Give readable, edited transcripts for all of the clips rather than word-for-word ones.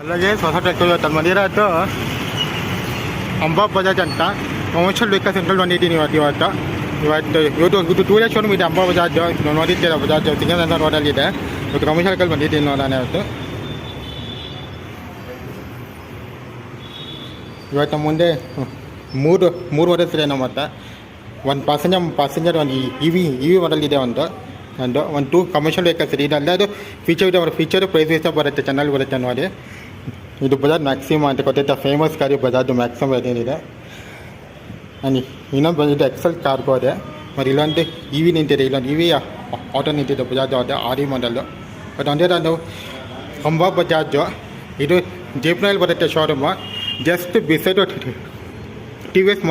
అలాగే సొసైటీ తన మందిరాతో ಅಂಬಾ ಬಜಾಜ್ ಅಂತ ಕಮರ್ಷಿಯಲ್ ವೆಹಿಕಲ್ಸ್ ಸೆಂಟ್ರಲ್ ಬಂದಿದ್ದೀನಿ ಇವತ್ತು 2 ಡೇಸ್ ಶೋರೂಮ್ ಇದೆ ಅಂಬಾ ಬಜಾಜ್ ನೋಡಿದ್ದೀರಾ ಬಜಾಜ್ ಸಿಂಗಲ್ ರೋಡಲ್ಲಿದೆ ಇವತ್ತು ಕಮರ್ಷಿಯಲ್ ವೆಹಿಕಲ್ ಬಂದಿದ್ದೀನಿ ನಾನು ಇವತ್ತು ಮುಂದೆ ಮೂರು ಮಾಡೆಲ್ಸ್ ಇದೆ ನಮ್ಮ ಹತ್ರ ಒಂದು ಪ್ಯಾಸೆಂಜರ್ ಒಂದು ಇ ವಿ ಮಾಡೆಲ್ ಇದೆ ಒಂದು 2 ಕಮರ್ಷಿಯಲ್ ವೆಹಿಕಲ್ಸ್ ಇದೆ ಇದೆಲ್ಲ ಅದು ಫೀಚರ್ ಪ್ರೈಸ್ ಎಷ್ಟು ಬರುತ್ತೆ ಚೆನ್ನಾಗಿ ಬರುತ್ತೆ ನೋಡಿ. ಇದು ಬಜಾಜ್ ಮ್ಯಾಕ್ಸಿಮಾ ಅಂತ ಗೊತ್ತೈತೆ ಫೇಮಸ್ ಕಾರ್ ಬಜಾಜ್ ಮ್ಯಾಕ್ಸಿಮಾ ಏನಿದೆ. ಇನ್ನೊಂದು ಬಂದಿದ್ದು ಎಕ್ಸೆಲ್ ಕಾರ್ಗೋ ಇದೆ ಮತ್ತು ಇಲ್ಲೊಂದು ಇ ವಿ ನಿಂತಿದೆ, ಇಲ್ಲೊಂದು ಇ ವಿ ಆಟೋ ನಿಂತಿದೆ Bajaj R E model. But ಒಂದೇ ಅದು ಅಂಬಾ ಬಜಾಜು ಇದು ಜೇಪ್ನಲ್ಲಿ ಬರುತ್ತೆ showroom just beside T V S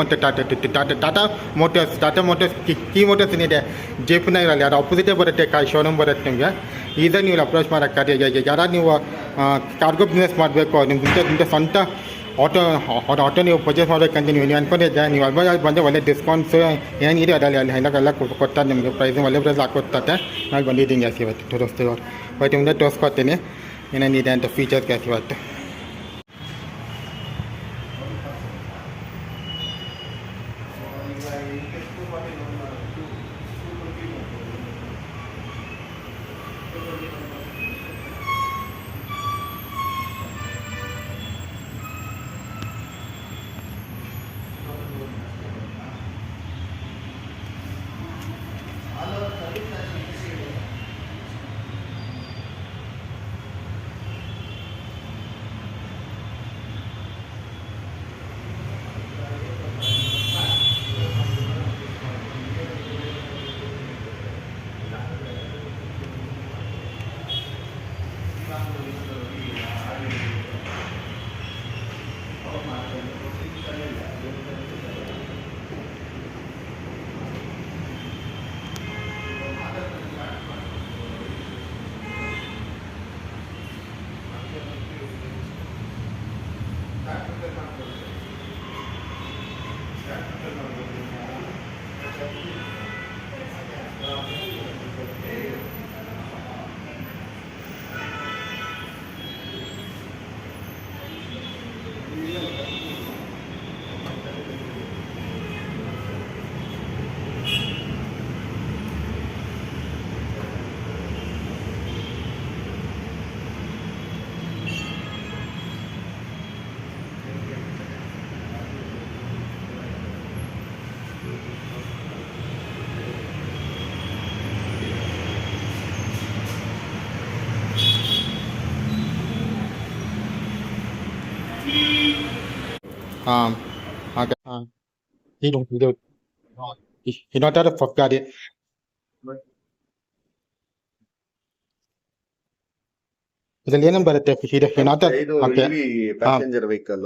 Tata Motors ಕೀ ಮೋಟರ್ಸ್ ಏನಿದೆ ಜೇಪ್ನಲ್ಲಿ ಅದು ಆಪೋಸಿಟೇ ಬರುತ್ತೆ ಶೋರೂಮ್ ಬರುತ್ತೆ ನಿಮಗೆ. ಈಗ ನೀವು ಅಪ್ರೋಚ್ ಮಾಡೋಕ್ಕಾರೆ ಯಾರು ನೀವು ಕಾರ್ಗೋ ಬಿಸ್ನೆಸ್ ಮಾಡಬೇಕು ನಿಮ್ಗೆ ಸ್ವಂತ ಆಟೋ ನೀವು ಪರ್ಚೇಸ್ ಮಾಡಬೇಕಂತ ನೀವು ಅಂದ್ಕೊಂಡಿದ್ದೆ ನೀವು ಅಲ್ಲಿ ಬಂದರೆ ಒಳ್ಳೆ ಡಿಸ್ಕೌಂಟ್ಸ್ ಏನಿದೆ ಅದರಲ್ಲಿ ಎಲ್ಲ ಕೊಡ್ತಾರೆ ನಿಮಗೆ ಪ್ರೈಸ್ ಒಳ್ಳೆ ಪ್ರೈಸ್ ಹಾಕೊಡ್ತಾರೆ. ನಾನು ಬಂದಿದ್ದೀನಿ ಗ್ಯಾಸ್ ಇವತ್ತು ಇವತ್ತು ಮುಂದೆ ತೋರಿಸ್ಕೊಡ್ತೀನಿ ಏನೇನಿದೆ ಅಂತ ಫೀಚರ್ಸ್ ಗ್ಯಾಸ್ ಇವತ್ತು. ಓಕೆ ಇದು ಇನ್ನೊಂದು ಫಸ್ಟ್ ಗಾಡಿ ಇದ್ರಲ್ಲಿ ಏನೇನು ಬರುತ್ತೆ ಇದು ಪ್ಯಾಸೆಂಜರ್ ವೆಹಿಕಲ್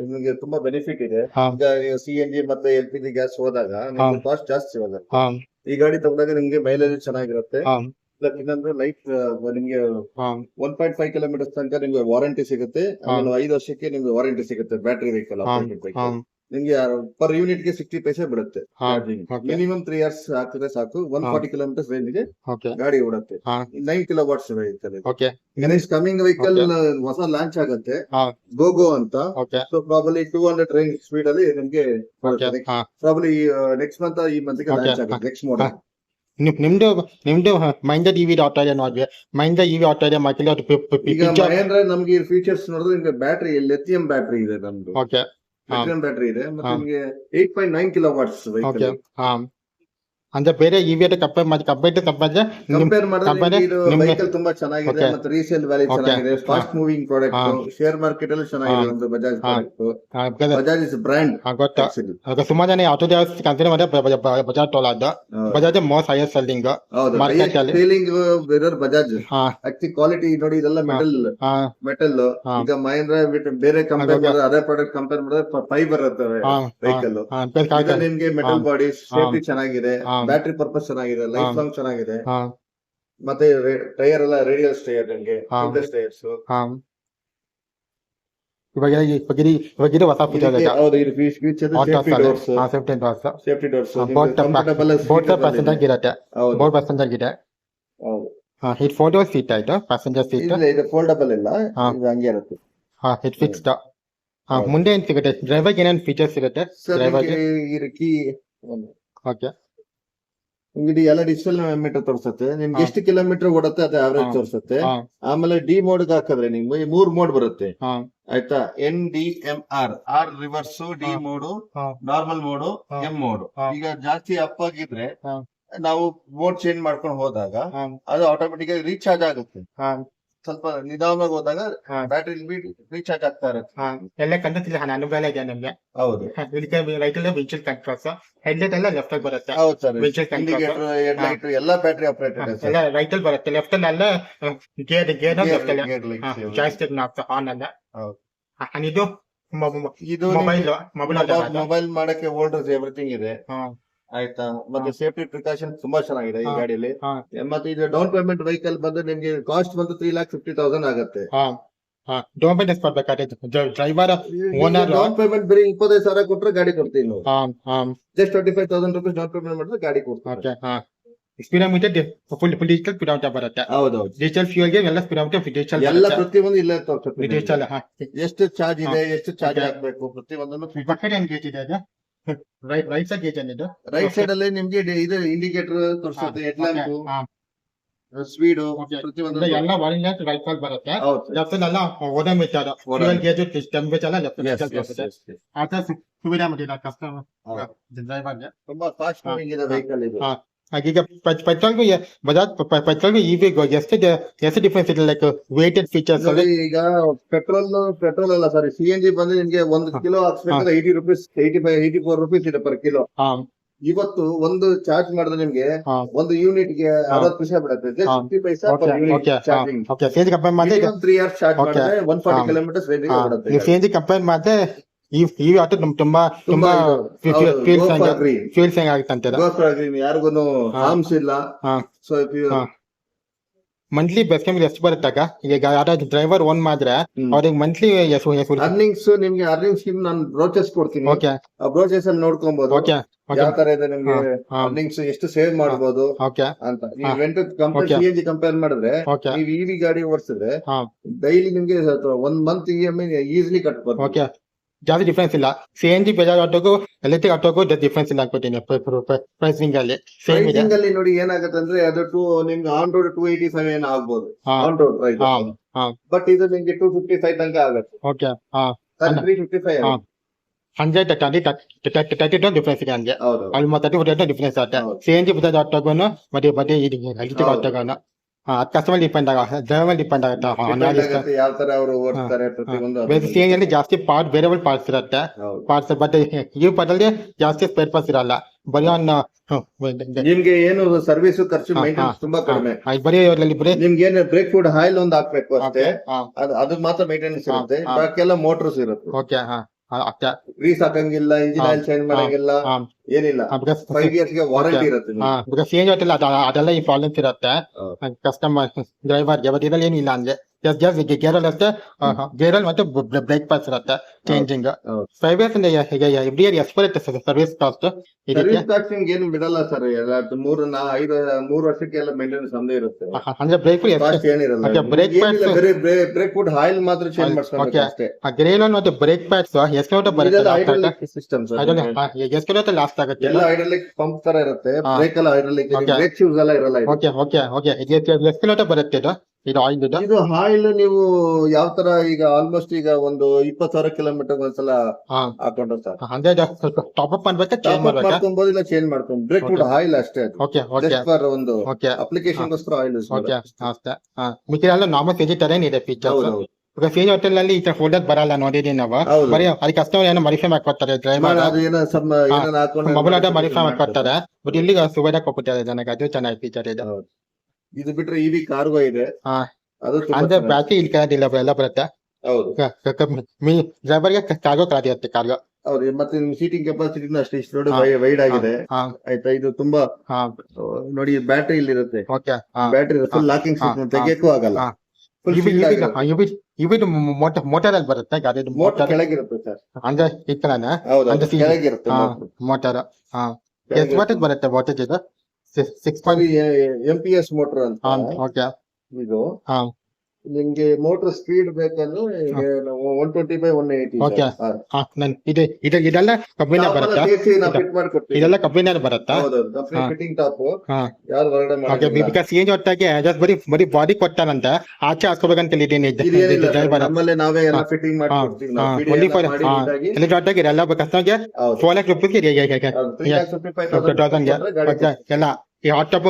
ನಿಮಗೆ ತುಂಬಾ ಬೆನಿಫಿಟ್ ಇದೆ. ಈಗ ನೀವು CNG ಮತ್ತೆ LPG ಗ್ಯಾಸ್ ಹೋದಾಗ ನಿಮ್ಗೆ ಕಾಸ್ಟ್ ಜಾಸ್ತಿ ಹೋಗುತ್ತೆ. ಈ ಗಾಡಿ ತಗೊಂಡಾಗ ನಿಮ್ಗೆ ಮೈಲೇಜ್ ಚೆನ್ನಾಗಿರುತ್ತೆ. ಇನ್ನೊಂದು ಲೈಫ್ ನಿಮ್ಗೆ 1.5 ಕಿಲೋಮೀಟರ್ ತನಕ ನಿಮ್ಗೆ ವಾರಂಟಿ ಸಿಗುತ್ತೆ. ಆಮೇಲೆ 5 ವರ್ಷಕ್ಕೆ ನಿಮ್ಗೆ ವಾರಂಟಿ ಸಿಗುತ್ತೆ. ಬ್ಯಾಟರಿ ವೆಹಿಕಲ್ ನಿಮ್ಗೆ ಪರ್ ಯೂನಿಟ್ ಗೆ 60 ಪೈಸೆ ಬಿಡುತ್ತೆ. ಮಿನಿಮಮ್ 3 ಇಯರ್ಸ್ ಹಾಕಿದ್ರೆ ಸಾಕು. 140 ಕಿಲೋಮೀಟರ್ ರೇಂಜ್ ಗೆ ಗಾಡಿ ಓಡುತ್ತೆ. 9 kilo what's vehicle. Coming vehicle ಹೊಸ ಲಾಂಚ್ ಆಗುತ್ತೆ ಗೋಗೋ ಅಂತ. ಸೊ ಪ್ರಾಬಲಿ 200 ರೇಂಜ್ ಸ್ಪೀಡ್ ಅಲ್ಲಿ ನಿಮ್ಗೆ ಪ್ರಾಬಲಿ ನೆಕ್ಸ್ಟ್ ಮಂತ್ ಈ ಮಂತ್ ಗೆ ಲಾಂಚ್ ಆಗುತ್ತೆ ನೆಕ್ಸ್ಟ್ ಮಾಡೆಲ್. ನಿಮ್ದು ಮಹಿಂದ್ರ ಇವಿ ಆಟೋ ಇದೆ ನೋಡಿ. ಮಹಿಂದ್ರ ಇವಿ ಆಟೋ ಇದೆ ಈಗ ಮಹೇಂದ್ರ ನಮ್ಗೆ ಫೀಚರ್ಸ್ ನೋಡಿದ್ರೆ ನಿಮ್ಗೆ ಬ್ಯಾಟ್ರಿ ಲಿಥಿಯಂ ಬ್ಯಾಟ್ರಿ ಇದೆ ನಮ್ದು. ಲಿಥಿಯಂ ಬ್ಯಾಟ್ರಿ ಇದೆ ಮತ್ತೆ ನಿಮ್ಗೆ 8.9 ಕಿಲೋ ವಾಟ್ಸ್ ವೆಹಿಕಲ್. ಅಂದ್ರೆ ಬೇರೆ ಇವಿ ಕಂಪೇರ್ ಮಾಡಿದ್ರೆ ವೆಹಿಕಲ್ ತುಂಬಾ ಚೆನ್ನಾಗಿದೆ. ಮತ್ತೆ ರೀಸೇಲ್ ವ್ಯಾಲ್ಯೂ ಚೆನ್ನಾಗಿದೆ. Fast moving product. Share market ಅಲ್ಲಿ ಚೆನ್ನಾಗಿದೆ ಒಂದು Bajaj product. Bajaj is brand. ಸುಮಾರು ಜನ ಆಟೋ ಕನ್ಸಿಡರ್ ಮಾಡಿದ್ರೆ ಬಜಾಜ್ ತೊಗೊಳ್ಳೋದು. Bajaj most highest selling market ಅಲ್ಲಿ. ಸೇಲಿಂಗ್ ಬೇರೆ ಬಜಾಜ್ ಆಕ್ಚುಲಿ ಕ್ವಾಲಿಟಿ ನೋಡಿ ಇದೆಲ್ಲ ಮೆಟಲ್. ಈಗ ಮಹೇಂದ್ರ ಬೇರೆ ಕಂಪೇರ್ ಮಾಡಿದ್ರೆ ಅದೇ ಪ್ರಾಡಕ್ಟ್ ಕಂಪೇರ್ ಮಾಡಿದ್ರೆ ಫೈಬರ್ ಇರ್ತವೆ ವೆಹಿಕಲ್. ನಿಮ್ಗೆ ಮೆಟಲ್ ಬಾಡಿ ಸೇಫ್ಟಿ ಚೆನ್ನಾಗಿದೆ. ಬ್ಯಾಟ್ರಿ ಪರ್ಪಸ್ ಚೆನ್ನಾಗಿದೆ. ಲೈಫ್ ಲಾಂಗ್ ಚೆನ್ನಾಗಿದೆ. ಮತ್ತೆ ಟೈರ್ ಎಲ್ಲ ರೇಡಿಯಲ್ ಟೈರ್ ನಿಮ್ಗೆ ಟೈರ್ಸ್. ಇವಾಗ ಹೊಸ ಫೀಚರ್ ಸೇಫ್ಟಿ ಡೋರ್ಸ್ ಪ್ಯಾಸೆಂಜರ್ ಇರುತ್ತೆ. 4 ಪ್ಯಾಸೆಂಜರ್ ಇದೆ. ಇದು 4 ಡೋರ್ ಸೀಟ್ ಆಯ್ತು. ಪ್ಯಾಸೆಂಜರ್ ಸೀಟ್ ಇದು ಫೋಲ್ಡಬಲ್ ಇಲ್ಲ, ಹಂಗೆ ಇರುತ್ತೆ. Head fixed. ಮುಂದೆ ಏನ್ ಸಿಗುತ್ತೆ ಡ್ರೈವರ್ಗೆ ಏನೇನು ಫೀಚರ್ಸ್ ಸಿಗುತ್ತೆ ಸರ್ ಡ್ರೈವರ್ಗೆ? ಕೀ ಓಕೆ ನಿಮ್ಗೆ ಎಲ್ಲ ಡಿಜಿಟಲ್ ಮೀಟರ್ ತೋರಿಸುತ್ತೆ, ನಿಮ್ಗೆ ಎಷ್ಟು ಕಿಲೋಮೀಟರ್ ಓಡುತ್ತೆ ಅದು ಅವರೇಜ್ ತೋರಿಸುತ್ತೆ. ಆಮೇಲೆ ಡಿ ಮೋಡ್ ಹಾಕಿದ್ರೆ ನಿಮ್ಗೆ 3 ಮೋಡ್ ಬರುತ್ತೆ ಆಯ್ತಾ. NDMR, R reverse, D mode, normal mode, M mode. ಈಗ ಜಾಸ್ತಿ ಅಪ್ ಆಗಿದ್ರೆ ನಾವು ಮೋಡ್ ಚೇಂಜ್ ಮಾಡ್ಕೊಂಡು ಹೋದಾಗ ಅದು ಆಟೋಮೆಟಿಕ್ ಆಗಿ ರೀಚಾರ್ಜ್ ಆಗುತ್ತೆ. ಸ್ವಲ್ಪ ನಿಧಾನವಾಗಿ ಹೋದಾಗ ಬ್ಯಾಟ್ರಿ ರೀಚಾರ್ಜ್ ಆಗ್ತಾ ಇರುತ್ತೆ. ಎಲ್ಲ ಕಂಡಕ್ಟಿಲ್ಲ ಅನುಭವ ಇದೆ ನಮ್ಗೆ. ಹೌದು ರೈಟ್ ಅಲ್ಲಿ ವಿಂಚಲ್ ಕಂಟ್ರೋಲ್ಸ್, ಹೆಡ್ಲೈಟ್ ಎಲ್ಲ ಲೆಫ್ಟ್ ಅಲ್ಲಿ ಬರುತ್ತೆ. ಹೌದು ಸರ್, ವಿಂಚಲ್ ಇಂಡಿಕೇಟರ್, ಹೆಡ್ ಲೈಟ್ ಎಲ್ಲ ಬ್ಯಾಟ್ರಿ ಆಪರೇಟೆಡ್ ಎಲ್ಲ ರೈಟ್ ಅಲ್ಲಿ ಬರುತ್ತೆ. ಲೆಫ್ಟ್ ಅಲ್ಲಿ ಎಲ್ಲ ಗೇರ್ ಲೆಫ್ಟ್ ಅಲ್ಲಿ ಜಾಸ್ತಿ ಆನ್ ಅಲ್ಲ. ಇದು ಇದು ಮೊಬೈಲ್ ಮಾಡಕ್ಕೆ ಹೋಲ್ಡರ್ಸ್ ಎವ್ರಿಥಿಂಗ್ ಇದೆ ಆಯ್ತಾ. ಮತ್ತೆ ಸೇಫ್ಟಿ ಪ್ರಿಕಾಷನ್ ತುಂಬಾ ಚೆನ್ನಾಗಿದೆ ಈ ಗಾಡಿಯಲ್ಲಿ. ಮತ್ತೆ ಇದು ಡೌನ್ ಪೇಮೆಂಟ್ ವೆಹಿಕಲ್ ಬಂದು ನಿಮ್ಗೆ ಕಾಸ್ಟ್ ಬಂದು 3,50,000 ಆಗುತ್ತೆ. ಡೌನ್ ಪೇಮೆಂಟ್ ಕೊಡ್ಬೇಕಾದ್ರೆ ಡ್ರೈವರ್ ಓನರ್ ಡೌನ್ ಪೇಮೆಂಟ್ ಬರೀ 25,000 ಕೊಟ್ರೆ ಗಾಡಿ ಕೊಡ್ತೀವಿ ನಾವು. ಜಸ್ಟ್ 25,000 ರೂಪೀಸ್ ಡೌನ್ ಪೇಮೆಂಟ್ ಮಾಡಿದ್ರೆ ಗಾಡಿ ಕೊಡ್ತೀವಿ. ಸ್ಪೀಡೋಮೀಟರ್ ಫುಲ್ ಡಿಜಿಟಲ್ ಸ್ಪೀಡೋಮೀಟರ್ ಬರುತ್ತೆ. ಹೌದೌದು, ಡಿಜಿಟಲ್ ಫ್ಯೂಲ್ ಗೆ ಎಲ್ಲ ಸ್ಪೀಡೋಮೀಟರ್ ಡಿಜಿಟಲ್ ಎಲ್ಲ ಪ್ರತಿಯೊಂದು ಇಲ್ಲೇ ತೋರಿಸುತ್ತೆ. ಡಿಜಿಟಲ್ ಎಷ್ಟು ಚಾರ್ಜ್ ಇದೆ, ಎಷ್ಟು ಚಾರ್ಜ್ ಹಾಕ್ಬೇಕು ಪ್ರತಿಯೊಂದನ್ನು. ಬಕೆಟ್ ಏನ್ ಗೇಜ್ ಇದೆ ಅದು? ರೈಟ್ ಸೈಡ್ ಗೇಜ್ ಏನಿದು? ರೈಟ್ ಸೈಡ್ ಅಲ್ಲಿ ನಿಮ್ಗೆ ಇದು ಇಂಡಿಕೇಟರ್ ತೋರಿಸುತ್ತೆ, ಹೆಡ್ ಲ್ಯಾಂಪ್, ಸ್ಪೀಡ್ ಪ್ರತಿಯೊಂದು ಎಲ್ಲ ಒನ್ ರೈಟ್ ಸೈಡ್ ಬರುತ್ತೆ. ಹೌದು ಲೆಫ್ಟ್ ಎಲ್ಲ ಓಡೋಮೀಟರ್, ಫ್ಯೂಯಲ್ ಗೇಜ್, ಟೆಂಪರೇಚರ್ ಎಲ್ಲ ಲೆಫ್ಟ್ ಬರುತ್ತೆ. ಆತ ಸುವಿಧಾ ಮಾಡಿದ ಕಸ್ಟಮರ್ ಡ್ರೈವರ್ಗೆ. ತುಂಬಾ ಫಾಸ್ಟ್ ಮೂವಿಂಗ್ ಇದೆ ವೆಹಿಕಲ್ ಇದು. ಈಗ ಪೆಟ್ರೋಲ್ಗೂ ಬಜಾಜ್ ಪೆಟ್ರೋಲ್ಗೂ ಇವಿಗೂ ಎಷ್ಟು ಡಿಫ್ರೆನ್ಸ್ ಇದೆ? ಲೈಕ್ ವೇಟೆಡ್ ಫೀಚರ್ಸ್ ಅಲ್ಲಿ ಈಗ ಪೆಟ್ರೋಲ್ ಅಲ್ಲ ಸಾರಿ, CNG ಬಂದ್ರೆ ನಿಮ್ಗೆ 1 ಕಿಲೋ ಹಾಕ್ಸ್ಬೇಕಾದ್ರೆ 80 ರೂಪೀಸ್, 84 ರೂಪೀಸ್ ಇದೆ ಪರ್ ಕಿಲೋ. ಇವತ್ತು ಒಂದು ಚಾರ್ಜ್ ಮಾಡಿದ್ರೆ ನಿಮ್ಗೆ ಒಂದು ಯೂನಿಟ್ ಗೆ 60 ಪೈಸೆ ಬಿಡುತ್ತೆ. ಜಸ್ಟ್ 50 ಪೈಸಾ per unit charging. Okay, CNG compare ಮಾಡಿದ್ರೆ 3 ಅವರ್ಸ್ ಚಾರ್ಜ್ ಮಾಡಿದ್ರೆ 140 ಕಿಲೋಮೀಟರ್ಸ್ ರೇಂಜ್ ಗೆ ಬರುತ್ತೆ. ನೀವು CNG ಕಂಪೇರ್ ಮಾಡಿದ್ರೆ ಈ ಆಟೋ ತುಂಬಾ ಫ್ಯೂಲ್ ಸೇವ್ ಆಗುತ್ತೆ ಅಂತ. ಯಾರಿಗೂ ಹಾರ್ಮ್ಸ್ ಇಲ್ಲ. ಸೊ ಮಂತ್ಲಿ ಬೆಸ್ಟ್ ಎಷ್ಟು ಬರುತ್ತಾಗ? ಈಗ ಯಾರಾದ್ರೂ ಡ್ರೈವರ್ ಓನ್ ಮಾಡಿದ್ರೆ ಅವ್ರಿಗೆ ಮಂತ್ಲಿ ಅರ್ನಿಂಗ್ಸ್ ನಿಮ್ಗೆ ಅರ್ನಿಂಗ್ ಸ್ಕೀಮ್ ನಾನು ಬ್ರೋಚರ್ಸ್ ಕೊಡ್ತೀನಿ. ಓಕೆ, ಆ ಬ್ರೋಚರ್ಸ್ ಅಲ್ಲಿ ನೋಡ್ಕೊಬಹುದು ಯಾವ ತರ ಇದೆ ನಿಮ್ಗೆ ಅರ್ನಿಂಗ್ಸ್, ಎಷ್ಟು ಸೇವ್ ಮಾಡಬಹುದು ಅಂತ. ನೀವು ರೆಂಟ್ CNG ಕಂಪೇರ್ ಮಾಡಿದ್ರೆ ನೀವು EV ಗಾಡಿ ಓಡಿಸಿದ್ರೆ ಡೈಲಿ ನಿಮ್ಗೆ 1 ಮಂತ್ EMI ಈಸಿಲಿ ಕಟ್ಬೋದು. ಓಕೆ, ಜಾಸ್ತಿ ಡಿಫ್ರೆನ್ಸ್ ಇಲ್ಲ. CNG ಬಜಾಜ್ ಆಟೋಗೂ ಎಲೆಕ್ಟ್ರಿಕ್ ಆಟೋಗೂ ಡಿಫ್ರೆನ್ಸ್ ಇಲ್ಲ ಅನ್ಕೋತೀನಿ ಪ್ರೈಸಿಂಗ್ ಅಲ್ಲಿ. ಪ್ರೈಸಿಂಗ್ ಅಲ್ಲಿ ನೋಡಿ ಏನಾಗುತ್ತೆ ಅಂದ್ರೆ ಅದು ನಿಮ್ಗೆ ಆನ್ ರೋಡ್ 285 ಏನೋ ಆಗ್ಬೋದು ಆನ್ ರೋಡ್ ಪ್ರೈಸ್, ಬಟ್ ಇದು ನಿಮ್ಗೆ 255 ತನಕ ಆಗುತ್ತೆ. ಓಕೆ, 355 132 ಡಿಫ್ರೆನ್ಸ್ ಇದೆ ಹಂಗೆ. ಆಲ್ಮೋಸ್ಟ್ 30 ಡಿಫ್ರೆನ್ಸ್ ಆಗುತ್ತೆ CNG ಬಜಾಜ್ ಆಟೋಗೂ ಮತ್ತೆ ಎಲೆಕ್ಟ್ರಿಕ್ ಆಟೋಗೂ. ಕಸ್ಟಮರ್ ಡಿಪೆಂಡ್ ಡ್ರೈವರ್ ಡಿಪೆಂಡ್ ಆಗುತ್ತೆ ಯಾವ ತರ ಅವರು ಓಡಿಸ್ತಾರೆ ಪ್ರತಿಯೊಂದು. CNG ಅಲ್ಲಿ ಜಾಸ್ತಿ ವೇರಿಯಬಲ್ ಪಾರ್ಟ್ಸ್ ಇರುತ್ತೆ ಪಾರ್ಟ್ಸ್, ಬಟ್ ಈ ಪಾರ್ಟಲ್ಲಿ ಜಾಸ್ತಿ ಸ್ಪೇರ್ ಪಾರ್ಟ್ಸ್ ಇರಲ್ಲ. ಬರೀ ನಿಮ್ಗೆ ಏನು ಸರ್ವಿಸ್ ಖರ್ಚು ಮೈಂಟೆನೆನ್ಸ್ ತುಂಬಾ ಕಡಿಮೆ. ಬರೀ ನಿಮ್ಗೆ ಏನು ಬ್ರೇಕ್ ಫುಡ್ ಆಯಿಲ್ ಒಂದು ಹಾಕ್ಬೇಕು ಅಷ್ಟೇ, ಅದು ಮಾತ್ರ ಮೈಂಟೆನೆನ್ಸ್ ಇರುತ್ತೆ. ಬಾಕಿಯೆಲ್ಲ ಮೋಟರ್ಸ್ ಇರುತ್ತೆ. ಓಕೆ, ಗ್ರೀಸ್ ಹಾಕಂಗಿಲ್ಲ, ಇಂಜಿನ್ ಆಯಿಲ್ ಚೇಂಜ್ ಮಾಡಂಗಿಲ್ಲ, ಏನಿಲ್ಲ. 5 years ಗೆ ವಾರಂಟಿ ಇರುತ್ತೆ. CNG ಅದೆಲ್ಲ ಈ ಪ್ರಾಬ್ಲಮ್ಸ್ ಇರುತ್ತೆ ಕಸ್ಟಮರ್ ಡ್ರೈವರ್ಗೆ. ಬಟ್ ಇದ್ರಲ್ಲಿ ಏನಿಲ್ಲ ಅಂದ್ರೆ ಗೇರಲ್ಲಿ ಅಷ್ಟೇ, ಗೇರಲ್ಲಿ ಮತ್ತೆ ಬ್ರೇಕ್ ಪಾಸ್ ಇರುತ್ತೆ ಚೇಂಜಿಂಗ್. 5 years ಎವ್ರಿ ಇಯರ್ ಎಷ್ಟು ಬರುತ್ತೆ ಸರ್ವಿಸ್ ಕಾಸ್ಟ್? ಸರ್ವಿಸ್ ಕಾಸ್ಟ್ ನಿಮ್ಗೆ ಏನು ಬಿಡಲ್ಲ ಸರ್, 3 ವರ್ಷಕ್ಕೆ ಎಲ್ಲ ಮೇಂಟೆನೆನ್ಸ್ ಒಂದೇ ಇರುತ್ತೆ. ಅಂದ್ರೆ ಬ್ರೇಕ್ ಕಾಸ್ಟ್ ಏನಿರಲ್ಲ. ಬ್ರೇಕ್ ಫುಡ್ ಆಯಿಲ್ ಮಾತ್ರ ಚೇಂಜ್ ಮಾಡ್ಸ್ಕೊಬೇಕು ಅಷ್ಟೇ. ಗೇರ್ ಮತ್ತೆ ಬ್ರೇಕ್ ಪ್ಯಾಡ್ಸ್ ಎಷ್ಟು ಬರುತ್ತೆ ಸಿಸ್ಟಮ್ ಎಷ್ಟು ಲಾಸ್ಟ್ ಆಗುತ್ತೆ? ಎಲ್ಲ ಹೈಡ್ರಾಲಿಕ್ ಪಂಪ್ ತರ ಇರುತ್ತೆ, ಬ್ರೇಕ್ ಎಲ್ಲ ಹೈಡ್ರಾಲಿಕ್, ಬ್ರೇಕ್ ಶೂಸ್ ಎಲ್ಲ ಇರಲ್ಲ. ಎಷ್ಟು ಬರುತ್ತೆ ಇದು ಆಯಿಲ್? ಇದು ಆಯಿಲ್ ನೀವು ಯಾವ ತರ ಈಗ ಆಲ್ಮೋಸ್ಟ್ ಈಗ ಒಂದು 20,000 ಕಿಲೋಮೀಟರ್ ಒಂದ್ಸಲ ಹಾಕೊಂಡು ಸರ್ ಅಂದ್ರೆ ಟಾಪ್ ಅಪ್ ಮಾಡ್ಬೇಕಾ ಚೇಂಜ್ ಮಾಡ್ಕೊಬಹುದು, ಇಲ್ಲ ಚೇಂಜ್ ಮಾಡ್ಕೊಂಡು. ಬ್ರೇಕ್ ಫುಡ್ ಆಯಿಲ್ ಅಷ್ಟೇ, ಒಂದು ಅಪ್ಲಿಕೇಶನ್ ಗೋಸ್ಕರ ಆಯಿಲ್. ಮಿಕ್ಕಿದೆಲ್ಲ ನಾರ್ಮಲ್ CNG ತರೇನೇ ಇದೆ ಫೀಚರ್ಸ್. ಈಗ CNG ಹೋಟೆಲ್ ಅಲ್ಲಿ ಈ ಫೋಲ್ಡರ್ ಬರಲ್ಲ, ನೋಡಿದೀನಿ ನಾವು. ಬರೀ ಅದಕ್ಕೆ ಕಸ್ಟಮರ್ ಏನೋ ಮಾಡಿಫೈ ಮಾಡ್ಕೊಡ್ತಾರೆ, ಮೊಬೈಲ್ ಆಟೋ ಮಾಡಿಫೈ ಮಾಡ್ಕೊಡ್ತಾರೆ. ಬಟ್ ಇಲ್ಲಿ ಸುವಿಧಾ ಕೊಡ್ತಾರೆ ಜನಕ್ಕೆ, ಅದು ಚೆನ್ನಾಗಿ ಫೀಚರ್ ಇದೆ. ಇದು ಬಿಟ್ರೆ EV ಕಾರ್ಗೋ ಇದೆ, ಅದು ಅಂದ್ರೆ ಬ್ಯಾಟ್ರಿ ಇಲ್ಲಿ ಕರೆದಿಲ್ಲ ಎಲ್ಲ ಬರುತ್ತೆ. ಹೌದು, ಡ್ರೈವರ್ಗೆ ಕಾರ್ಗೋ ಇರುತ್ತೆ ಕಾರ್ಗೋ. ಹೌದು, ಮತ್ತೆ ಸೀಟಿಂಗ್ ಕೆಪಾಸಿಟಿ ಅಷ್ಟೇ ಇಷ್ಟು ನೋಡಿ ವೈಡ್ ಆಗಿದೆ ಆಯ್ತಾ. ಇದು ತುಂಬಾ ನೋಡಿ ಬ್ಯಾಟ್ರಿ ಇಲ್ಲಿ ಇರುತ್ತೆ, ಬ್ಯಾಟ್ರಿ ಫುಲ್ ಲಾಕಿಂಗ್ ಸಿಸ್ಟಮ್, ತೆಗಿಯಕ್ಕೂ ಆಗಲ್ಲ. ಮೋಟರ್ ಅಲ್ಲಿ ಬರುತ್ತೆ ಗಾಡಿ, ಮೋಟರ್ ಕೆಳಗಿರುತ್ತೆ ಸರ್, ಅಂದ್ರೆ ಈ ತರನ ಕೆಳಗಿರುತ್ತೆ ಮೋಟರ್. ಎಷ್ಟು ವಾಟೇಜ್ ಬರುತ್ತೆ ವಾಟೇಜ್? ಇದು 6 MPS ಮೋಟರ್ ಅಂತ. ಓಕೆ, ಇದು ನಿಮ್ಗೆ ಮೋಟರ್ ಸ್ಪೀಡ್ ಬೇಕಂದ್ರೆ ನಾವು 120/180 ಓಕೆ ಇದೆಲ್ಲ ಕಬ್ಬಿನ ಬರುತ್ತಾ ಫಿಟ್ ಮಾಡ್ಕೊಡ್ತೀವಿ. ಇದೆಲ್ಲ ಕಬ್ಬಿನ ಬರುತ್ತಾ ಫಿಟ್ಟಿಂಗ್ ಟಾಪ್ ಹಾ ಯಾರು ಹೊರಗಡೆ ಓಕೆ ಬಿಕಾಸ್ ಏನ್ ಹೊತ್ತಾಗೆ ಜಸ್ಟ್ ಬರೀ ಬಾಡಿ ಕೊಟ್ಟಾನಂತ ಆಚೆ ಹಾಕೋಬೇಕಂತ ಹೇಳಿದ್ದೀನಿ ನಮ್ಮಲ್ಲೇ ನಾವೇ ಎಲ್ಲ ಫಿಟ್ಟಿಂಗ್ ಮಾಡ್ಕೊಡ್ತೀವಿ ಹೊತ್ತಾಗಿ ಎಲ್ಲ ಕಸ್ಟಮರ್ಗೆ 4 lakh rupees ಎಲ್ಲ ಈ ಹಾಟ್ ಟಾಪ್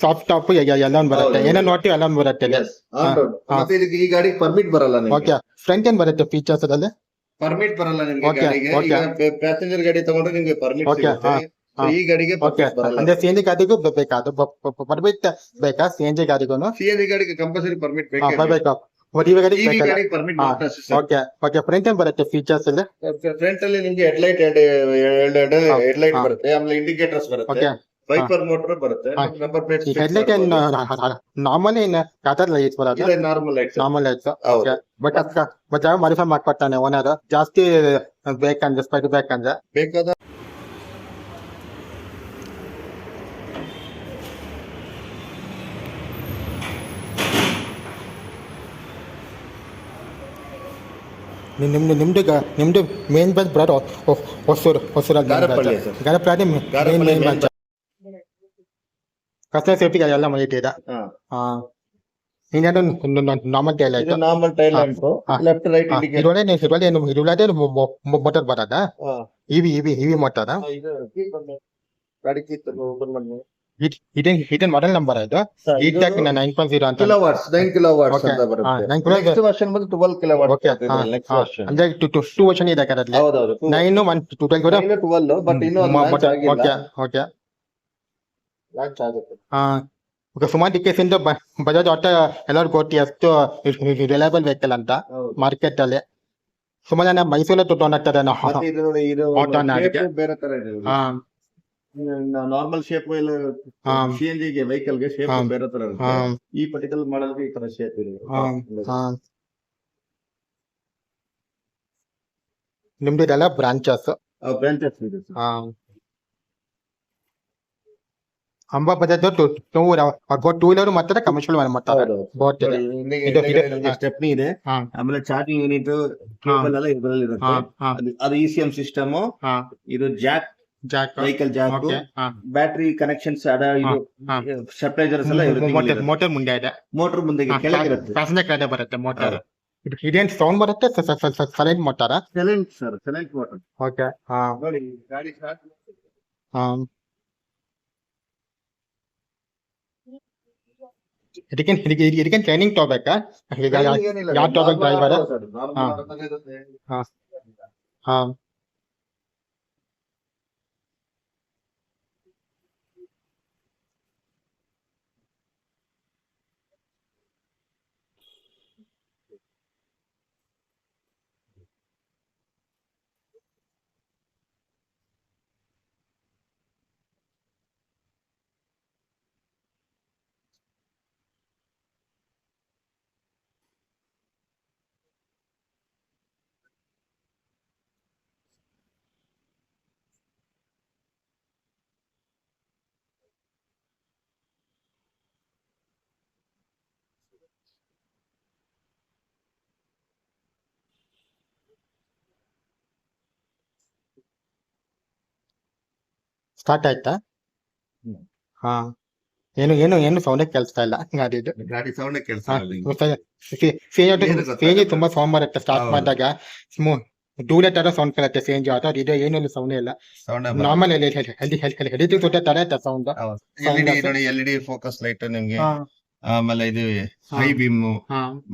ಸಾಫ್ಟ್ ಟಾಪ್ ಎಲ್ಲ ಬರುತ್ತೆ ಏನೋ ನೋಡ್ತೀವಿ ಎಲ್ಲ ಬರುತ್ತೆ ಮತ್ತೆ ಇದಕ್ಕೆ ಈ ಗಾಡಿ ಪರ್ಮಿಟ್ ಬರಲ್ಲ ನಿಮ್ಗೆ. ಓಕೆ ಫ್ರಂಟ್ ಏನ್ ಬರುತ್ತೆ ಫೀಚರ್ಸ್ ಅದಲ್ಲಿ ಪರ್ಮಿಟ್ ಬರಲ್ಲ ನಿಮ್ಗೆ Okay, ಗಾಡಿಗೆ. okay. ಈಗ ಪ್ಯಾಸೆಂಜರ್ ಗಾಡಿ ತಗೊಂಡ್ರೆ ನಿಮ್ಗೆ ಪರ್ಮಿಟ್ Okay, ಸಿಗುತ್ತೆ. ಹಾ. ಈ ಗಾಡಿಗೆ ಓಕೆ ಪರ್ಮಿಟ್ ಬರಲ್ಲ. ಅಂದ್ರೆ ಸಿ ಎನ್ ಜಿ ಗಾಡಿಗೂ ಬೇಕಾ ಅದು ಪರ್ಮಿಟ್ ಬೇಕಾ ಸಿ ಎನ್ ಜಿ ಗಾಡಿಗೂ ಸಿಎನ್ಜಿ ಗಾಡಿಗೆ ಕಂಪಲ್ಸರಿ ಪರ್ಮಿಟ್ ಬೇಕೇ ಬೇಕಾ ಮದುವೆ ಗಾಡಿ EV ಬೇಕಲ್ಲ ಗಾಡಿಗೆ ಪರ್ಮಿಟ್ ಓಕೆ ಓಕೆ ಫ್ರಂಟ್ ಏನ್ ಬರುತ್ತೆ ಫೀಚರ್ಸ್ ಅಲ್ಲಿ ಫ್ರಂಟ್ ಅಲ್ಲಿ ನಿಮ್ಗೆ ಹೆಡ್ಲೈಟ್ ಹೆಡ್ಲೈಟ್ ಹಾ. ಬರುತ್ತೆ, ಆಮೇಲೆ ಇಂಡಿಕೇಟರ್ಸ್ ಬರುತ್ತೆ, ಓಕೆ ವೈಪರ್ ಮೋಟರ್ ಬರುತ್ತೆ, ಹಾ. ನಂಬರ್ ಪ್ಲೇಟ್ ಈ ಹೆಡ್ಲೈಟ್ ಏನ್ ನಾರ್ಮಲ್ ಏನ್ ಕಾಟರ್ ಲೈಟ್ ಬರೋದು ಇಲ್ಲ ನಾರ್ಮಲ್ ಲೈಟ್ಸ್. ನಾರ್ಮಲ್ ಲೈಟ್ಸ್ ಹೌದು. ಓಕೆ ಬಟ್ ಮಾಡಿಫೈ ಮಾಡ್ಕೊಡ್ತಾನೆ ಓನರ್ ಜಾಸ್ತಿ ಬೇಕಂದ್ರೆ ಸ್ಪೈಡ್ ಬೇಕಂದ್ರೆ ಬೇಕಾದ ನಿಮ್ದು ಮೇನ್ ಬ್ರಾಂಚ್ ಬರೋದು ಹೊಸೂರಲ್ಲಿ Garapalli sir. Garapalli Garapalli main main branch customer ಸೇಫ್ಟಿಗೆ ಎಲ್ಲ ಮಾಡಿಟ್ಟಿದ್ದೀರಾ ಹಾ. ಇನ್ನೇನು ನಾರ್ಮಲ್ ಟೈಲ್ ಇದು ಆಯ್ತು ನಾರ್ಮಲ್ ಟೈಲ್ ಲ್ಯಾಂಪ್, ಹಾ. Left right indicator. ಇದ್ರೊಳಗೆ ಮೋಟರ್ ಬರೋದ ಇವಿ ಮೋಟರ್ ಇದು ಗಾಡಿ ಕೀತ್ ಓಪನ್ ಮಾಡಿ ಇದೇನ್ ಮಾಡಲ್ ನಂಬರ್ ಇದು ಈ ಟ್ಯಾಕ್ 9.0 ಅಂತ ಕಿಲೋವಾಟ್ಸ್ 9 ಕಿಲೋವಾಟ್ಸ್ Okay. ಅಂತ ಹಾ, ಬರುತ್ತೆ. 9 kilowatt. ನೆಕ್ಸ್ಟ್ ವರ್ಷನ್ ಬಂದು 12 ಕಿಲೋವಾಟ್ಸ್ ಓಕೆ ನೆಕ್ಸ್ಟ್ ವರ್ಷನ್. ಅಂದ್ರೆ 2 ವರ್ಷನ್ ಇದೆ ಕರೆಕ್ಟ್ಲಿ ಹೌದೌದು 9 1 2 ಕೂಡ 12 ಬಟ್ ಇನ್ನೂ ಅದು launch ಆಗಿಲ್ಲ. ಓಕೆ ಓಕೆ ಲಾಂಚ್ ಆಗುತ್ತೆ. ಸುಮಾರು ಟಿಕೆಟ್ಸ್ ಇಂದ ಬಜಾಜ್ ಆಟೋ ಎಲ್ಲರೂ ಕೊಟ್ಟು ಎಷ್ಟು ರಿಲಯಬಲ್ ವೆಹಿಕಲ್ ಅಂತ ಹೌದು. ಮಾರ್ಕೆಟ್ ಅಲ್ಲಿ ಸುಮಾರು ಜನ ಮೈಸೂರಲ್ಲಿ ತೊಗೊಂಡೋಗ್ತಾರೆ ಮತ್ತೆ ಇದು ನೋಡಿ ಇದು Auto ನ ಅದಕ್ಕೆ. shape ಬೇರೆ ತರ ಇದೆ. ನಾರ್ಮಲ್ ಶೇಪ್ ಇಲ್ಲ, ಸಿಎನ್ಜಿ ಗೆ ವೆಹಿಕಲ್ ಗೆ ಶೇಪ್ ಬೇರೆ ತರ ಇರುತ್ತೆ. ಈ ಪರ್ಟಿಕ್ಯುಲರ್ ಮಾಡೆಲ್ ಗೆ ಈ ತರ ಶೇಪ್ ಇದೆ. ನಿಮ್ದು ಇದೆಲ್ಲ ಬ್ರಾಂಚಸ್ ಬ್ರಾಂಚಸ್ ಇದೆ. ಅಂಬಾ ಬಜಾಜ್ ಟೂ ವೀಲರ್ ಮಾತ್ರ ಕಮರ್ಷಿಯಲ್ ಮಾಡ್ತಾರೆ ಬೋಟ್ ಇದೆ. ಸ್ಟೆಪ್ನಿ ಇದೆ, ಆಮೇಲೆ ಚಾರ್ಜಿಂಗ್ ಯೂನಿಟ್ ಕೇಬಲ್ ಎಲ್ಲ ಇದ್ರಲ್ಲಿ ಇರುತ್ತೆ. ಅದು ECM ಸಿಸ್ಟಮ್, ಇದು Jack vehicle Jack, battery connections, ಇದು ಸ್ಟೆಬಿಲೈಸರ್ಸ್ ಎಲ್ಲ ಇರುತ್ತೆ. ಮೋಟರ್ ಮುಂದೆ ಇದೆ, ಮೋಟರ್ ಮುಂದೆ ಕೆಳಗಿರುತ್ತೆ. ಪ್ಯಾಸೆಂಜರ್ ಕಡೆ ಬರುತ್ತೆ ಮೋಟರ್. ಇದೇನ್ ಸೌಂಡ್ ಬರುತ್ತೆ silent motor silent sir, silent motor. Okay ನೋಡಿ ಗಾಡಿ ಸ್ಟಾರ್ಟ್ ಇದಕ್ಕೆ ಟ್ರೈನಿಂಗ್ ತಗೋಬೇಕಾ ಈಗ ಯಾವ ತಗೋಬೇಕು ಡ್ರೈವರ್ ಹಾ ಸ್ಟಾರ್ಟ್ ಆಯ್ತಾ ಹಾ ಏನು ಸೌಂಡ್ ಕೇಳಿಸ್ತಾ ಇಲ್ಲ ಗಾಡಿದು ಗಾಡಿ ಸೌಂಡ್ ಕೆಲಸ ಸಿಎನ್ಜಿ ತುಂಬಾ ಸೌಂಡ್ ಬರುತ್ತೆ ಸ್ಟಾರ್ಟ್ ಮಾಡಿದಾಗ ಡೂಲೆಟ್ ತರ ಸೌಂಡ್ ಕೇಳುತ್ತೆ ಸಿಎನ್ಜಿ ಆಟೋ ಇದು ಏನು ಸೌಂಡ್ ಇಲ್ಲ ನಾರ್ಮಲ್ ಹೆಲ್ದಿ ತರ ಸೌಂಡ್ LED ಫೋಕಸ್ ಲೈಟ್ ನಿಮ್ಗೆ, ಆಮೇಲೆ ಇದು ಹೈ ಬೀಮ್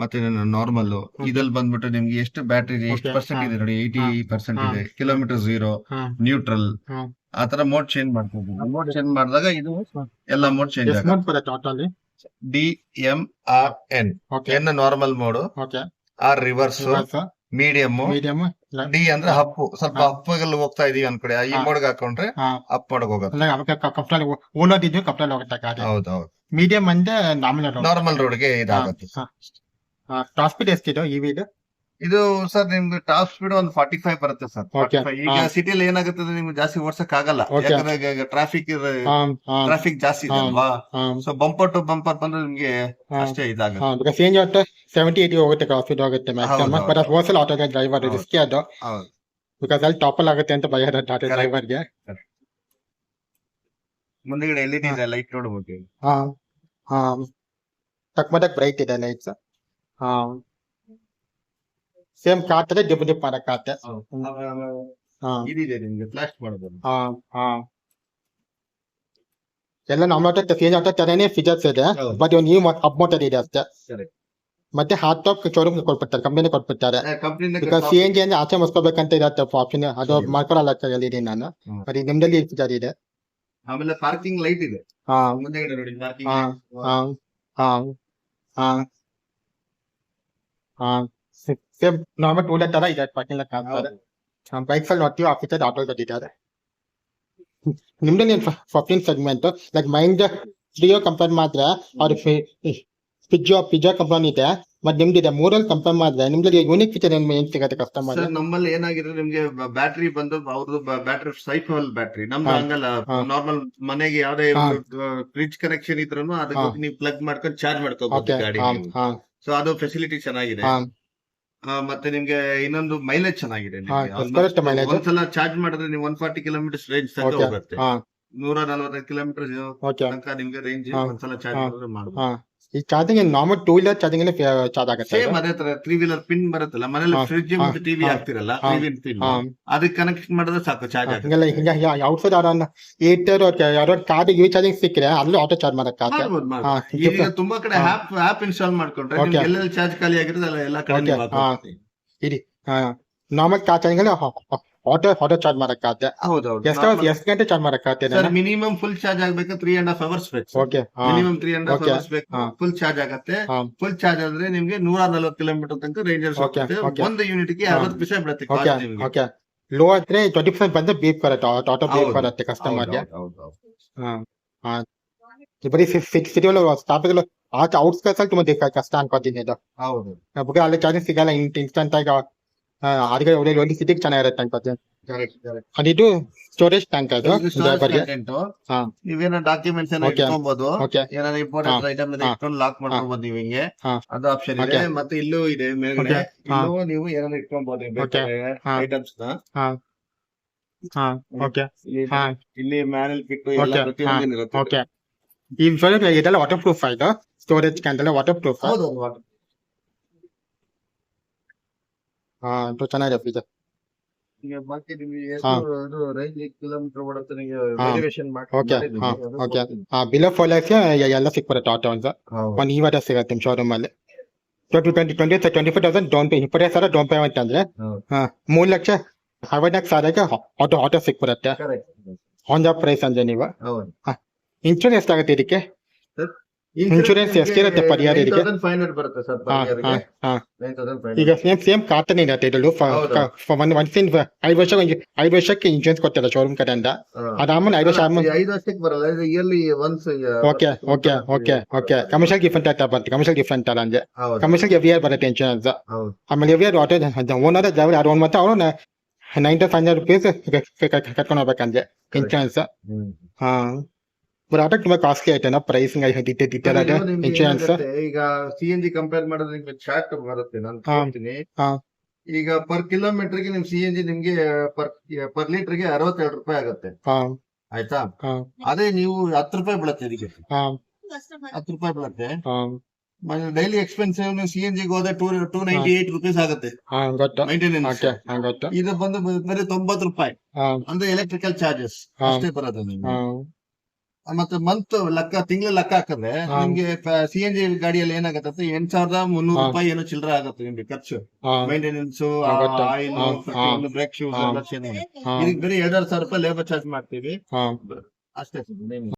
ಮತ್ತೆ ನಾರ್ಮಲ್. ಇದ್ರಲ್ಲಿ ಬಂದ್ಬಿಟ್ಟು ನಿಮ್ಗೆ ಎಷ್ಟು ಬ್ಯಾಟರಿ ಎಷ್ಟು ಪರ್ಸೆಂಟ್ ಇದೆ ನೋಡಿ, 80% ಇದೆ. ಕಿಲೋಮೀಟರ್ 0, ನ್ಯೂಟ್ರಲ್, ಆತರ ಮೋಡ್ ಚೇಂಜ್ ಮಾಡ್ಕೋಬಹುದು. ಮೋಡ್ ಚೇಂಜ್ ಮಾಡಿದಾಗ ಇದು ಎಲ್ಲ ಮೋಡ್ ಚೇಂಜ್ ಆಗುತ್ತೆ. DMRN N normal mode, R reverse, medium, D ಅಂದ್ರೆ ಅಪ್ಪು. ಸ್ವಲ್ಪ ಅಪ್ಪಲ್ಲಿ ಹೋಗ್ತಾ ಇದೀವಿ ಅನ್ಕೊಡಿ, ಈ ಮೋಡ್ಗೆ ಹಾಕೊಂಡ್ರೆ ಅಪ್ ಮೋಡ್ಗೆ ಹೋಗುತ್ತೆ. ಓನೋದಿದ್ದು ಕಪ್ಟಲ್ ಹೋಗುತ್ತೆ ಗಾಡಿ. ಹೌದೌದು. ಮೀಡಿಯಂ ಅಂದ್ರೆ ನಾರ್ಮಲ್ ರೋಡ್ಗೆ ಇದಾಗುತ್ತೆ. ಟಾಪ್ ಸ್ಪೀಡ್ ಎಷ್ಟಿದೆ ಇವಿದು? ಇದು ಸರ್ ನಿಮ್ಗೆ ಟಾಪ್ ಸ್ಪೀಡ್ ಒಂದು 45 ಬರುತ್ತೆ ಸರ್. Okay. 45. ಈಗ ಸಿಟಿಲಿ ಏನಾಗುತ್ತೆ ನಿಮ್ಗೆ ಜಾಸ್ತಿ ಓಡ್ಸಕ್ ಆಗಲ್ಲ, Okay. ಯಾಕಂದ್ರೆ ಈಗ ಟ್ರಾಫಿಕ್ ಹಾಂ ಜಾಸ್ತಿ ಇದೆ ಅಲ್ವಾ. ಹಾಂ ಸೊ ಬಂಪರ್ ಟು ಬಂಪರ್ ಬಂದ್ರೆ ನಿಮ್ಗೆ ಅಷ್ಟೇ ಇದಾಗುತ್ತೆ. ಹಾಂ ಬಿಕಾಸ್ ಚೇಂಜ್ ಆಗುತ್ತೆ 70-80 ಹೋಗುತ್ತೆ ಕಾಫಿ ಹೋಗುತ್ತೆ ಮ್ಯಾಕ್ಸಿಮಮ್. ಹೌದು, ಬಟ್ ಅದು ಹೋಲ್ಸೇಲ್ ಆಟೋ ಡ್ರೈವರ್ ಹೌದು. ರಿಸ್ಕಿ ಅದು ಹೌದು. ಬಿಕಾಸ್ ಅಲ್ಲಿ ಟಾಪಲ್ ಆಗುತ್ತೆ ಅಂತ ಭಯ ಇರುತ್ತೆ ಆಟೋ Correct. ಡ್ರೈವರ್ಗೆ. ಮುಂದಗಡೆ ಎಲ್ಇಡಿ ಇದೆ, ಲೈಟ್ ನೋಡ್ಬೋದು. ಹಾಂ ಹಾಂ ತಕ್ಮದಕ್ ಬ್ರೈಟ್ ಇದೆ ಲೈಟ್ಸ್. ಹಾಂ ಸೇಮ್ ಕಾಡ್ತದೆ ಡಿಪ್ ಡಿಪ್ ಮಾಡಕ್ಕಾಗುತ್ತೆ. ಹಾಂ ಇದಿದೆ ನಿಮ್ಗೆ ಫ್ಲಾಶ್ ಮಾಡೋದು. ಹಾಂ ಎಲ್ಲ ನಮ್ಮ ಚೇಂಜ್ ಆಟೋ ತರನೇ ಫೀಚರ್ಸ್ ಇದೆ, ಹೌದು. ಬಟ್ ಇವ್ ನೀವು ಅಪ್ ಮೋಟರ್ ಇದೆ ಅಷ್ಟೇ. Correct. ಮತ್ತೆ ಹಾಟ್ ಟಾಪ್ ಶೋರೂಮ್ ಕೊಟ್ಬಿಡ್ತಾರೆ, ಕಂಪನಿ ಕೊಟ್ಬಿಡ್ತಾರೆ. ಕಂಪ್ನಿಯಿಂದ ಬಿಕಾಸ್ ಸಿ ಎನ್ ಜಿ ಅಂದ್ರೆ ಆಚೆ ಮುಸ್ಕೋಬೇಕಂತ ಇರತ್ತೆ ಆಪ್ಷನ್, ಅದು ಮಾಡ್ಕೊಳಲ್ಲ ಹೇಳಿದೀನಿ ನಾನು. ಹ್ಮ್. ಬಟ್ ಈಗ ನಿಮ್ದಲ್ಲಿ ಫೀಚರ್ ಇದೆ. ಆಮೇಲೆ ಪಾರ್ಕಿಂಗ್ ಲೈಟ್ ಇದೆ ಹಾಂ ಮುಂದೆಗಡೆ ನೋಡಿ, ಪಾರ್ಕಿಂಗ್. ಹಾಂ ಹಾಂ ಹಾಂ ಹಾಂ ಹಾಂ ಸೇಮ್ ನಾರ್ಮಲ್ ಟೂಲರ್ ತರ ಇದೆ ಪಾರ್ಕಿಂಗ್ ಲಾಟ್ ಕಾಣ್ತಾರೆ. ಬೈಕ್ಸ್ ಅಲ್ಲಿ ನೋಡ್ತೀವಿ ಆ ಫೀಚರ್ ಆಟೋ ಕೊಟ್ಟಿದ್ದಾರೆ. ನಿಮ್ದು 15 ಸೆಗ್ಮೆಂಟ್ ಲೈಕ್ ಮೈಂಡ್ ಫ್ರೀಯೋ ಕಂಪೇರ್ ಮಾಡಿದ್ರೆ ಅವ್ರ ಪಿಜ್ಜಾ ಕಂಪನಿ ಇದೆ, ಮತ್ತೆ ನಿಮ್ದಿದೆ. ಮೂರಲ್ಲಿ ಕಂಪೇರ್ ಮಾಡಿದ್ರೆ ನಿಮ್ದು ಯೂನಿಕ್ ಫೀಚರ್ ಏನ್ ಸಿಗುತ್ತೆ ಕಸ್ಟಮರ್? ಸರ್ ನಮ್ಮಲ್ಲಿ ಏನಾಗಿದೆ ನಿಮ್ಗೆ ಬ್ಯಾಟ್ರಿ ಬಂದು ಅವ್ರದ್ದು ಬ್ಯಾಟ್ರಿ ಸೈಕಲ್ ಬ್ಯಾಟ್ರಿ, ನಮ್ದು ಹಾ. ಹಂಗಲ್ಲ. ಹಾ. ನಾರ್ಮಲ್ ಮನೆಗೆ ಯಾವ್ದೇ ಹಾ. ಫ್ರಿಡ್ಜ್ ಕನೆಕ್ಷನ್ ಇದ್ರೂ ಅದಕ್ಕೆ ಹಾ. ನೀವು ಪ್ಲಗ್ ಮಾಡ್ಕೊಂಡು ಚಾರ್ಜ್ ಮಾಡ್ಕೋಬಹುದು ಓಕೆ ಗಾಡಿ. ಹಾಂ ಹಾಂ ಸೊ ಅದು ಫೆಸಿಲಿಟಿ ಚೆನ್ನಾಗಿದೆ. ಹಾಂ ಮತ್ತೆ ನಿಮ್ಗೆ ಇನ್ನೊಂದು ಮೈಲೇಜ್ ಚೆನ್ನಾಗಿದೆ ನಿಮ್ಗೆ. ಹಾ, Almost correct mileage. ಒಂದ್ಸಲ ಚಾರ್ಜ್ ಮಾಡಿದ್ರೆ ನೀವು 140 ಕಿಲೋಮೀಟರ್ ರೇಂಜ್ ತನಕ ಓಕೆ ಹೋಗುತ್ತೆ. ಹಾಂ 145 ಕಿಲೋಮೀಟರ್ ಓಕೆ ತನಕ ನಿಮ್ಗೆ ರೇಂಜ್ ಹಾ. ಒಂದ್ಸಲ ಚಾರ್ಜ್ ಹಾ. ಮಾಡಿದ್ರೆ ಮಾಡ್ಬೋದು. ಹಾಂ ಈ charging normal two wheeler charging charge ಆಗುತ್ತೆ ಸೇಮ್ ಅದೇ ತರ 3 ವೀಲರ್ ಪಿನ್ ಬರುತ್ತಲ್ಲ ಮನೇಲಿ, ಹಾ. ಫ್ರಿಡ್ಜ್ ಹಾ. ಮತ್ತೆ ಟಿವಿ ಹಾ. ಹಾಕ್ತಿರಲ್ಲ, ಹಾ. 3 ವಿನ್ ಪಿನ್, ಹಾಂ ಅದಕ್ಕೆ ಕನೆಕ್ಟ್ ಮಾಡಿದ್ರೆ ಸಾಕು ಚಾರ್ಜ್ ಆಗುತ್ತೆ. ಹಿಂಗೆಲ್ಲ ಹಿಂಗೆ ಔಟ್ಸೈಡ್ ಅವ್ರನ್ನ ಏಟರ್ ಯಾರೋ ಕಾರ್ಡ್ ಯೂ ಚಾರ್ಜಿಂಗ್ ಸಿಕ್ಕರೆ ಅಲ್ಲೂ ಆಟೋ ಚಾರ್ಜ್ ಮಾಡಕ್ಕಾಗುತ್ತೆ. ಮಾಡ್ಬೋದು, ಮಾಡ್ಬೋದು. ಹಾ, ಈಗ ತುಂಬಾ ಕಡೆ ಹಾ. ಆಪ್ ಇನ್ಸ್ಟಾಲ್ ಮಾಡ್ಕೊಂಡ್ರೆ Okay. ನಿಮ್ಗೆ ಎಲ್ಲೆಲ್ಲಿ ಚಾರ್ಜ್ ಖಾಲಿ ಆಗಿರುತ್ತೆ ಅಲ್ಲ ಎಲ್ಲ ಕಡೆ Okay. ನೀವು ಹಾಕ್ಬೋದು. ಇರಿ normal car charging auto charge ಮಾಡಕ್ಕಾಗುತ್ತೆ. ಹೌದೌದು. ಎಷ್ಟು ಗಂಟೆ ಚಾರ್ಜ್ ಮಾಡಕ್ಕಾಗುತ್ತೆ? ಸರ್ ಮಿನಿಮಮ್ ಫುಲ್ ಚಾರ್ಜ್ ಆಗ್ಬೇಕು 3.5 ಅವರ್ಸ್ ಬೇಕು. Okay minimum 3.5 Okay. ಅವರ್ಸ್ ಬೇಕು. ಹಾ. ಫುಲ್ ಚಾರ್ಜ್ ಆಗತ್ತೆ. ಹಾಂ ಫುಲ್ ಚಾರ್ಜ್ ಆದ್ರೆ ನಿಮ್ಗೆ 140 ಕಿಲೋಮೀಟರ್ ತನಕ ರೇಂಜರ್ಸ್ Okay. ಹೋಗುತ್ತೆ. Okay. ಒಂದು ಯೂನಿಟ್ ಗೆ ಹಾ. 60 ಪೈಸೆ ಬೀಳುತ್ತೆ ಓಕೆ ಕಾಸ್ಟ್ ನಿಮ್ಗೆ. ಓಕೆ ಲೋ ಆದ್ರೆ 20% ಬಂದ್ರೆ ಬೀಪ್ ಬರುತ್ತೆ, ಆಟೋ ಬೀಪ್ ಹೌದು. ಬರುತ್ತೆ ಕಸ್ಟಮರ್ಗೆ. ಹೌದು. ಹಾಂ ಹಾಂ ಬರೀ ಸಿಟಿಗಳು ಸ್ಟಾಪ್ಗಳು ಆಟ ಔಟ್ಸ್ಕರ್ಟ್ಸ್ ಅಲ್ಲಿ ತುಂಬಾ ಕಷ್ಟ ಅನ್ಕೋತೀನಿ ಇದು. ಹೌದು. ಬಗ್ಗೆ ಅಲ್ಲಿ ಚಾರ್ಜಿಂಗ್ ಸಿಗಲ್ಲ ಇನ್ಸ್ಟಂಟ್ ಆಗಿ. ಅದಕ್ಕೆ ಒಳ್ಳೆ ಸಿಟಿಗೆ ಚೆನ್ನಾಗಿರುತ್ತೆ ಅನ್ಕೋತೀನಿ. Correct correct. ಅದಿದು ಸ್ಟೋರೇಜ್ ಟ್ಯಾಂಕ್ ಅದು ಡ್ರೈವರ್ಗೆ. ಹಾಂ ನೀವೇನೋ ಡಾಕ್ಯುಮೆಂಟ್ಸ್ ಏನೋ Okay. ಇಟ್ಕೊಬಹುದು, ಓಕೆ ಏನಾದ್ರು ಇಂಪಾರ್ಟೆಂಟ್ ಹಾ. ಐಟಮ್ ಹಾ. ಇಟ್ಕೊಂಡು ಲಾಕ್ ಮಾಡ್ಕೊಬಹುದು ನೀವು ಹಿಂಗೆ. ಹಾ. ಅದು ಆಪ್ಷನ್ ಇದೆ. Okay. ಮತ್ತೆ ಇಲ್ಲೂ ಇದೆ ಮೇಲ್ಗಡೆ, Okay. ಹಾ. ಇಲ್ಲೂ ನೀವು ಏನಾದ್ರು ಇಟ್ಕೊಬಹುದು Okay. ಹಾ. ಐಟಮ್ಸ್ ನ. ಹಾಂ ಹಾಂ ಓಕೆ ಹಾಂ ಇಲ್ಲಿ ಮ್ಯಾನಲ್ ಕಿಟ್ ಎಲ್ಲ Okay. ಪ್ರತಿಯೊಂದು ಇರುತ್ತೆ. ಓಕೆ ಈ ಇದೆಲ್ಲ ವಾಟರ್ ಪ್ರೂಫ್ ಆಯ್ತು, ಸ್ಟೋರೇಜ್ ಕ್ಯಾನ್ ಎಲ್ಲ ವಾಟರ್ ಪ್ರೂಫ್. ಹೌದು. ಹಾಂ ಚೆನ್ನಾಗಿದೆ ಫೀಚರ್. ಈಗ ಬಾಕಿ ನಿಮಗೆ ಹಾ. ಎಷ್ಟು ರೇಂಜ್ ಕಿಲೋಮೀಟರ್ ಓಡುತ್ತೆ ನಿಮಗೆ ಹಾ. ವೇರಿಯೇಷನ್ ಓಕೆ ಹಾಂ ಓಕೆ ಬಿಲ್ ಆಫ್ ಫೈಲಾಕ್ಸ್ ಎಲ್ಲ ಸಿಕ್ಬರುತ್ತೆ ಆಟೋ ಒಂದು ಒಂದು ಈವಾಟ ಸಿಗುತ್ತೆ ನಿಮ್ಮ ಶೋರೂಮ್ ಅಲ್ಲಿ. 25,000 ಡೌನ್ ಪೇ, 25,000 ಡೌನ್ ಪೇಮೆಂಟ್ ಅಂದ್ರೆ 3,60,000 ಆಟೋ ಸಿಕ್ಬಿರುತ್ತೆ ಆನ್ ದ ಪ್ರೈಸ್ ಅಂದ್ರೆ ನೀವು. ಇನ್ಶೂರೆನ್ಸ್ ಎಷ್ಟಾಗುತ್ತೆ ಇದಕ್ಕೆ? Insurance ಎಷ್ಟಿರುತ್ತೆ ಪರಿಹಾರ ಇದಕ್ಕೆ? 9,500 ಬರುತ್ತೆ ಸರ್ ಹಾಂ ಪರಿಹಾರಕ್ಕೆ. ಹಾಂ ಹಾಂ 9,500. ಈಗ ಸೇಮ್ ಕಾತನೇ ಇರುತ್ತೆ ಇದು. ಹೌದು. 5 ವರ್ಷಕ್ಕೆ ಇನ್ಶೂರೆನ್ಸ್ ಕೊಡ್ತಾರೆ ಶೋರೂಮ್ ಕಡೆಯಿಂದ. ಅದಾದ್ಮೇಲೆ 5 ವರ್ಷ ಆದ್ಮೇಲೆ 5 ವರ್ಷಕ್ಕೆ ಬರಲ್ಲ, ಇದು yearly once. Okay okay okay okay commercial different ಅಂತ ಬರುತ್ತೆ. ಕಮರ್ಷಿಯಲ್ ಡಿಫ್ರೆಂಟ್ ಅಲ್ಲ ಅಂದ್ರೆ ಹೌದು. ಕಮರ್ಷಿಯಲ್ ಎವ್ರಿ ಇಯರ್ ಬರುತ್ತೆ ಇನ್ಶೂರೆನ್ಸ್. ಹೌದು. ಆಮೇಲೆ every year auto owner driver ಯಾರು ಮತ್ತೆ ಅವರು 9,500 rupees ಕಟ್ಕೊಂಡು ಹೋಗ್ಬೇಕಂದ್ರೆ ಇನ್ಶೂರೆನ್ಸ್. ಹ್ಮ್. ಹಾಂ ಬಟ್ ಆಟೋ ತುಂಬಾ ಕಾಸ್ಟ್ಲಿ ಆಯ್ತೇನೋ ಪ್ರೈಸಿಂಗ್ ನಿಮ್ಗೆ ಇನ್ಶೂರೆನ್ಸ್. ಏನಾಗುತ್ತೆ, ಈಗ CNG ಕಂಪೇರ್ ಮಾಡಿದ್ರೆ ನಿಮ್ಗೆ ಚಾರ್ಟ್ ಬರುತ್ತೆ, ನಾನು ಹಾ. ಹೇಳ್ತೀನಿ. ಹಾ. ಈಗ ಪರ್ ಕಿಲೋಮೀಟರ್ ಗೆ ನಿಮ್ CNG ನಿಮ್ಗೆ ಪರ್ ಲೀಟರ್ ಗೆ 62 ರೂಪಾಯಿ ಆಗುತ್ತೆ. ಹಾಂ ಆಯ್ತಾ? ಹಾಂ ಅದೇ ನೀವು 10 ರೂಪಾಯಿ ಬೀಳುತ್ತೆ ಇದಕ್ಕೆ, ಹಾಂ 10 ರೂಪಾಯಿ ಬೀಳುತ್ತೆ. ಹಾಂ ಡೈಲಿ ಎಕ್ಸ್ಪೆನ್ಸಿವ್ ನೀವು CNG ಗೆ ಹೋದ್ರೆ 298 ರುಪೀಸ್ ಆಗುತ್ತೆ ಹಾಂ ಗೊತ್ತು. ಮೈಂಟೆನೆನ್ಸ್. ಓಕೆ ಹಾಂ ಗೊತ್ತು. ಇದು ಬಂದು ಬರೀ 90 ರೂಪಾಯಿ ಹಾಂ ಅಂದ್ರೆ ಎಲೆಕ್ಟ್ರಿಕಲ್ ಚಾರ್ಜಸ್ ಹಾ. ಅಷ್ಟೇ ಬರೋದು ನಿಮ್ಗೆ. ಹಾಂ ಮತ್ತೆ ಮಂತ್ ಲೆಕ್ಕ, ತಿಂಗಳ ಲೆಕ್ಕ ಹಾಕಿದ್ರೆ ಹಾ. ನಿಮ್ಗೆ CNG ಗಾಡಿಯಲ್ಲಿ ಏನಾಗತ್ತೆ 8,300 ಹಾ. ರೂಪಾಯಿ ಏನೋ ಚಿಲ್ಲರೆ ಆಗುತ್ತೆ ನಿಮ್ಗೆ ಖರ್ಚು. ಹಾಂ ಮೇಂಟೆನೆನ್ಸ್, ಹಾ, ಗೊತ್ತು. ಆಯಿಲ್, ಹಾ. ಬ್ರೇಕ್ ಶೂಸ್ ಹಾ. ಎಲ್ಲ ಸೇರಿ ಹಾಂ ಇದಕ್ಕೆ ಬರೀ 2,500 ರೂಪಾಯಿ ಲೇಬರ್ ಚಾರ್ಜ್ ಮಾಡ್ತೀವಿ ಹಾಂ ಅಷ್ಟೇ.